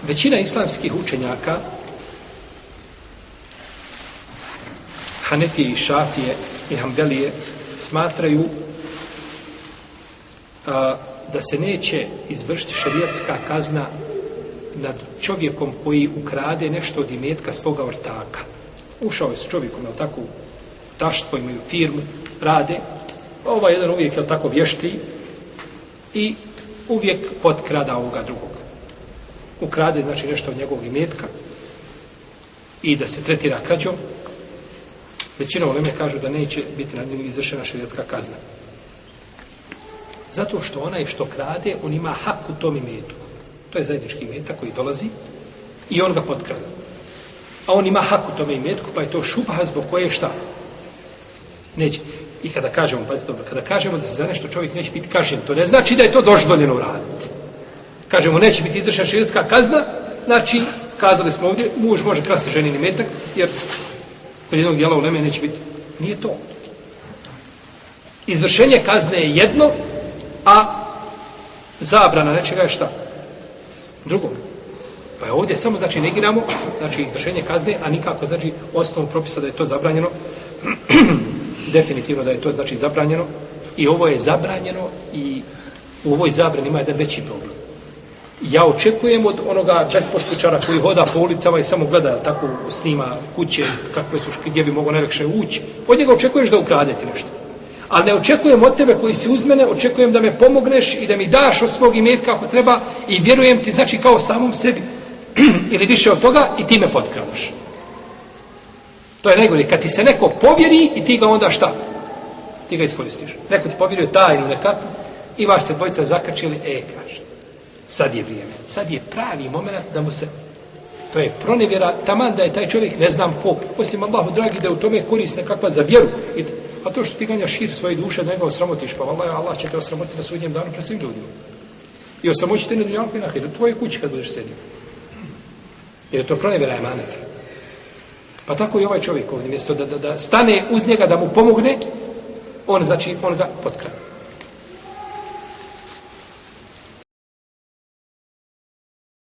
Većina islamskih učenjaka, Hanefije i Šafije i Hambelije, smatraju da se neće izvršiti šerijatska kazna nad čovjekom koji ukrade nešto od imetka svoga ortaka. Ušao je s čovjekom, jel tako, u taštvo, imaju firmu, rade. Ovaj jedan uvijek, jel tako, vješti i uvijek potkrada ovoga drugog. Ukrade, znači, nešto od njegovog imetka i da se tretira krađom. Većina uleme kažu da neće biti nad njim izvršena šerijatska kazna. Zato što onaj što krade, on ima hak u tom imetku. To je zajednički imetak koji dolazi i on ga potkrada. A on ima hak u tome imetku, pa je to šubha zbog koje šta? Neće. I kada kažemo, pazite dobro, kada kažemo da se za nešto čovjek neće biti kažnjen, to ne znači da je to dozvoljeno uraditi. Kažemo, neće biti izvršena šerijatska kazna, znači, kazali smo ovdje, muž može krasti ženin imetak, jer kod jednog dijela uleme neće biti. Nije to. Izvršenje kazne je jedno, a zabrana nečega je šta? Drugo. Pa je ovdje samo, znači, negiramo, znači, izvršenje kazne, a nikako, znači, osnovom propisa da je to zabranjeno, definitivno da je to, znači, zabranjeno, i ovo je zabranjeno i u ovoj zabrani ima jedan veći problem. Ja očekujem od onoga besposličara koji hoda po ulicama i samo gleda, tako snima kuće, kakve su, gdje bi mogao najlakše ući, od njega očekuješ da ukradeti nešto. Ali ne očekujem od tebe koji si uz mene, očekujem da me pomogneš i da mi daš od svog imetka ako treba i vjerujem ti, znači, kao samom sebi ili više od toga i ti me potkravaš. To je najgore. Kad ti se neko povjeri i ti ga onda šta? Ti ga iskoristiš. Neko ti povjerio tajnu nekakvu i vaš se dvojica zakačili, kaže, sad je vrijeme. Sad je pravi moment da mu se, to je pronevjera, taman da je taj čovjek ne znam ko, osim Allahu dragi da u tome korist nekakva za vjeru. A to što ti ganjaš šir svoje duše, da njega osramotiš, pa Allah će te osramotiti na sudnjem danu pred svim ljudima. I osramoćiti na dunjalku i na ahiretu, u tvojoj kući kad budeš sedio. Jer je to pronevjera emaneta. Pa tako i ovaj čovjek ovdje, mjesto da stane uz njega, da mu pomogne, on, znači, on ga potkrade.